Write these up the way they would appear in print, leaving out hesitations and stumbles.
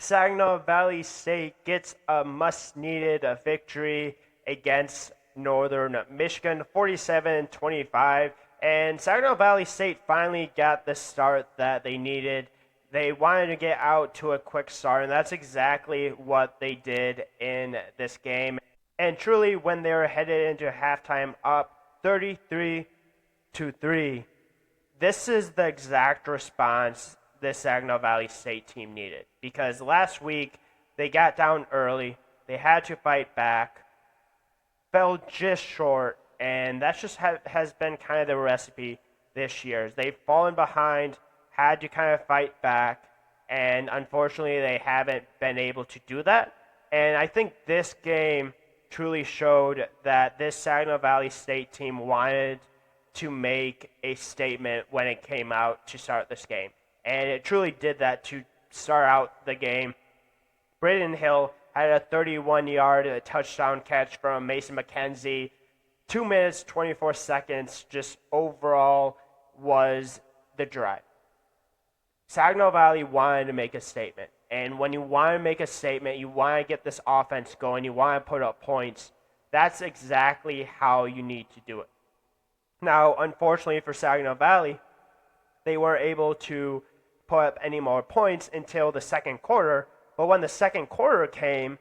Saginaw Valley State gets a must-needed victory against Northern Michigan, 47-25. And Saginaw Valley State finally got the start that they needed. They wanted to get out to a quick start, and that's exactly what they did in this game. And truly, when they were headed into halftime up 33-3, this is the exact response this Saginaw Valley State team needed. Because last week, they got down early, they had to fight back, fell just short, and that just has been kind of the recipe this year. They've fallen behind, had to kind of fight back, and unfortunately they haven't been able to do that. And I think this game truly showed that this Saginaw Valley State team wanted to make a statement when it came out to start this game. And it truly did that to start out the game. Braden Hill had a 31-yard touchdown catch from Mason McKenzie. 2 minutes, 24 seconds just overall was the drive. Saginaw Valley wanted to make a statement. And when you want to make a statement, you want to get this offense going, you want to put up points, that's exactly how you need to do it. Now, unfortunately for Saginaw Valley, they weren't able to put up any more points until the second quarter. But when the second quarter came,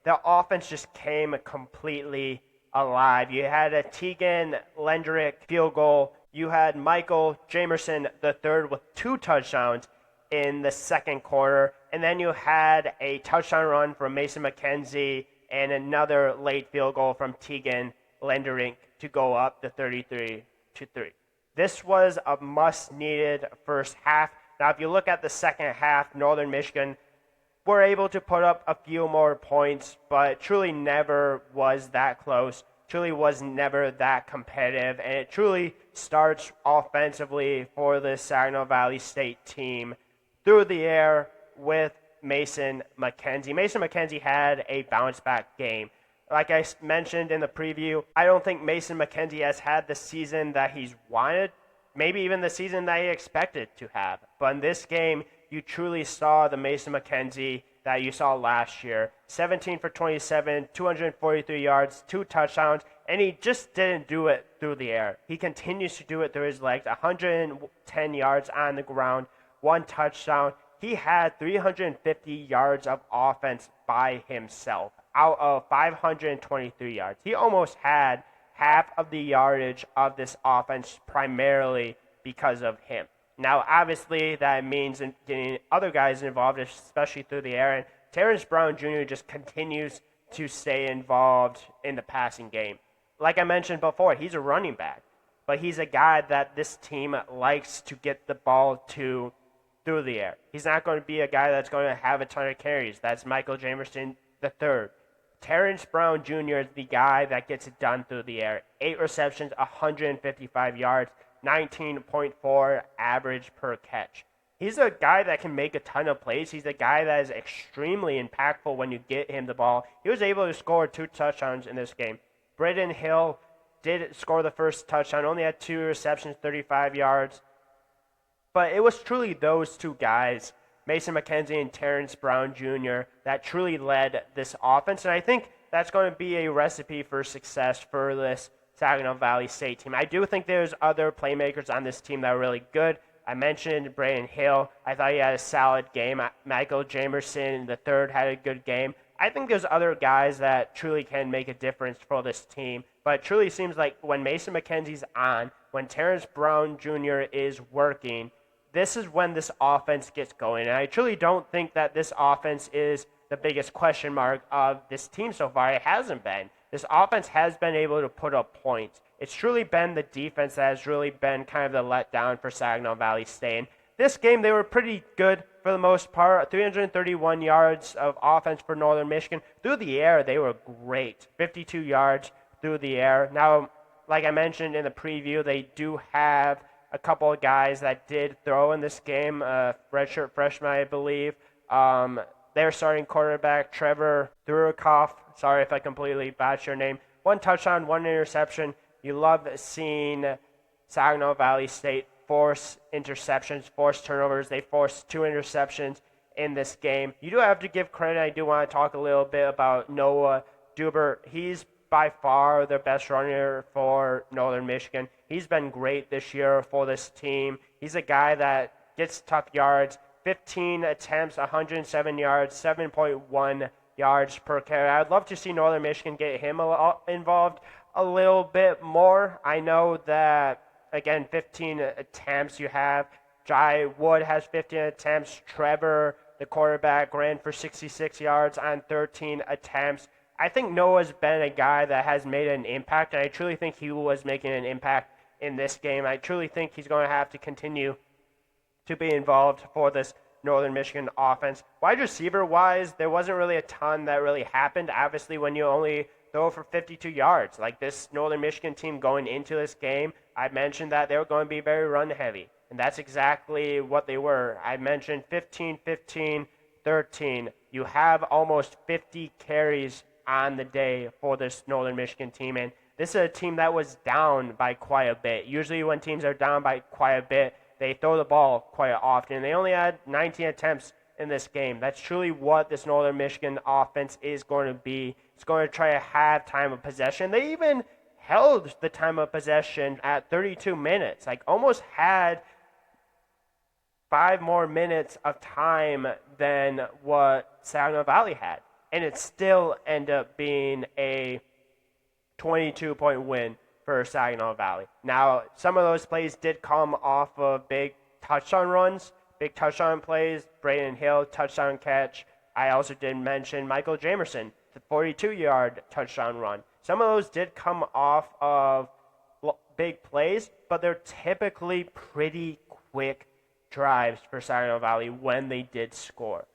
the offense just came completely alive. You had a Tegan Lendrick field goal. You had Michael Jamerson III with 2 touchdowns in the second quarter. And then you had a touchdown run from Mason McKenzie and another late field goal from Tegan Lendrick to go up to 33-3. This was a must-needed first half. Now, if you look at the second half, Northern Michigan were able to put up a few more points, but truly never was that close, truly was never that competitive, and it truly starts offensively for the Saginaw Valley State team through the air with Mason McKenzie. Mason McKenzie had a bounce-back game. Like I mentioned in the preview, I don't think Mason McKenzie has had the season that he's wanted, maybe even the season that he expected to have. But in this game, you truly saw the Mason McKenzie that you saw last year. 17 for 27, 243 yards, 2 touchdowns, and he just didn't do it through the air. He continues to do it through his legs, 110 yards on the ground, 1 touchdown. He had 350 yards of offense by himself out of 523 yards. He almost had half of the yardage of this offense primarily because of him. Now, obviously, that means getting other guys involved, especially through the air. And Terrence Brown Jr. just continues to stay involved in the passing game. Like I mentioned before, he's a running back, but he's a guy that this team likes to get the ball to through the air. He's not going to be a guy that's going to have a ton of carries. That's Michael Jamerson III. Terrence Brown Jr. is the guy that gets it done through the air. 8 receptions, 155 yards, 19.4 average per catch. He's a guy that can make a ton of plays. He's a guy that is extremely impactful when you get him the ball. He was able to score 2 touchdowns in this game. Braden Hill did score the first touchdown, only had 2 receptions, 35 yards. But it was truly those 2 guys, Mason McKenzie and Terrence Brown Jr., that truly led this offense. And I think that's going to be a recipe for success for this Saginaw Valley State team. I do think there's other playmakers on this team that are really good. I mentioned Braden Hill. I thought he had a solid game. Michael Jamerson III had a good game. I think there's other guys that truly can make a difference for this team. But it truly seems like when Mason McKenzie's on, when Terrence Brown Jr. is working, this is when this offense gets going. And I truly don't think that this offense is the biggest question mark of this team so far. It hasn't been. This offense has been able to put up points. It's truly been the defense that has really been kind of the letdown for Saginaw Valley State. And this game, they were pretty good for the most part. 331 yards of offense for Northern Michigan. Through the air, they were great. 52 yards through the air. Now, like I mentioned in the preview, they do have a couple of guys that did throw in this game, redshirt freshman, I believe. Their starting quarterback, Trevor Thurikoff, sorry if I completely botched your name, 1 touchdown, 1 interception. You love seeing Saginaw Valley State force interceptions, force turnovers. They forced 2 interceptions in this game. You do have to give credit. I do want to talk a little bit about Noah Dubert. He's by far the best runner for Northern Michigan. He's been great this year for this team. He's a guy that gets tough yards, 15 attempts, 107 yards, 7.1 yards per carry. I'd love to see Northern Michigan get him involved a little bit more. I know that, again, 15 attempts you have. Jai Wood has 15 attempts. Trevor, the quarterback, ran for 66 yards on 13 attempts. I think Noah's been a guy that has made an impact, and I truly think he was making an impact in this game. I truly think he's going to have to continue to be involved for this Northern Michigan offense. Wide receiver-wise, there wasn't really a ton that really happened. Obviously, when you only throw for 52 yards, like this Northern Michigan team going into this game, I mentioned that they were going to be very run-heavy, and that's exactly what they were. I mentioned 15, 15, 13. You have almost 50 carries on the day for this Northern Michigan team, and this is a team that was down by quite a bit. Usually when teams are down by quite a bit, they throw the ball quite often. They only had 19 attempts in this game. That's truly what this Northern Michigan offense is going to be. It's going to try to have time of possession. They even held the time of possession at 32 minutes, like almost had 5 more minutes of time than what Saginaw Valley had. And it still ended up being a 22-point win for Saginaw Valley. Now, some of those plays did come off of big touchdown runs, big touchdown plays. Braden Hill, touchdown catch. I also did mention Michael Jamerson, the 42-yard touchdown run. Some of those did come off of big plays, but they're typically pretty quick drives for Saginaw Valley when they did score.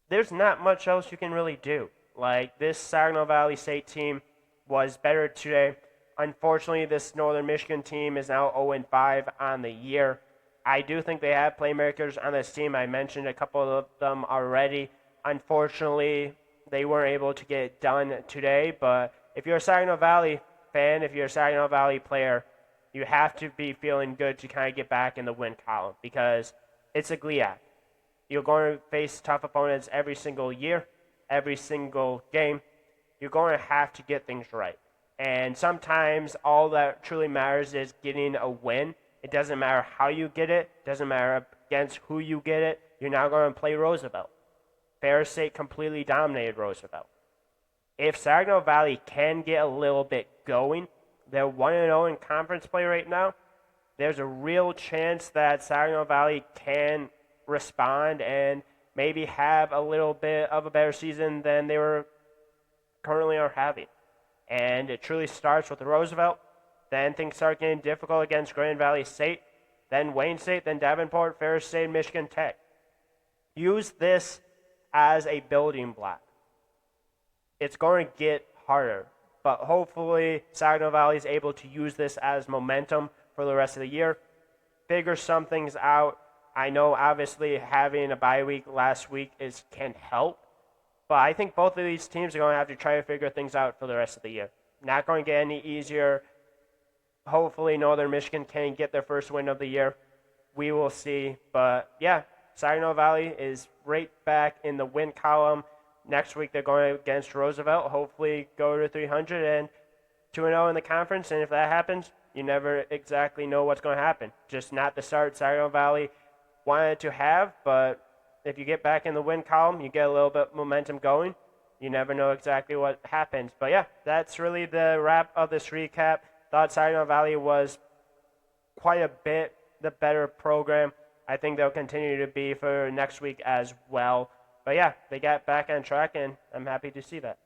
There's not much else you can really do. Like, this Saginaw Valley State team was better today. Unfortunately, this Northern Michigan team is now 0-5 on the year. I do think they have playmakers on this team. I mentioned a couple of them already. Unfortunately, they weren't able to get it done today. But if you're a Saginaw Valley fan, if you're a Saginaw Valley player, you have to be feeling good to kind of get back in the win column because it's a GLIAC. You're going to face tough opponents every single year, every single game. You're going to have to get things right. And sometimes all that truly matters is getting a win. It doesn't matter how you get it. It doesn't matter against who you get it. You're now going to play Roosevelt. Ferris State completely dominated Roosevelt. If Saginaw Valley can get a little bit going, they're 1-0 in conference play right now. There's a real chance that Saginaw Valley can respond and maybe have a little bit of a better season than they were currently are having. And it truly starts with Roosevelt. Then things start getting difficult against Grand Valley State, then Wayne State, then Davenport, Ferris State, Michigan Tech. Use this as a building block. It's going to get harder, but hopefully Saginaw Valley is able to use this as momentum for the rest of the year, figure some things out. I know obviously having a bye week last week can help, but I think both of these teams are going to have to try to figure things out for the rest of the year. Not going to get any easier. Hopefully Northern Michigan can get their first win of the year. We will see. But yeah, Saginaw Valley is right back in the win column. Next week they're going against Roosevelt. Hopefully go to 300 and 2-0 in the conference. And if that happens, you never exactly know what's going to happen. Just not the start Saginaw Valley wanted to have, but if you get back in the win column, you get a little bit of momentum going. You never know exactly what happens. But yeah, that's really the wrap of this recap. Thought Saginaw Valley was quite a bit the better program. I think they'll continue to be for next week as well. But yeah, they got back on track, and I'm happy to see that.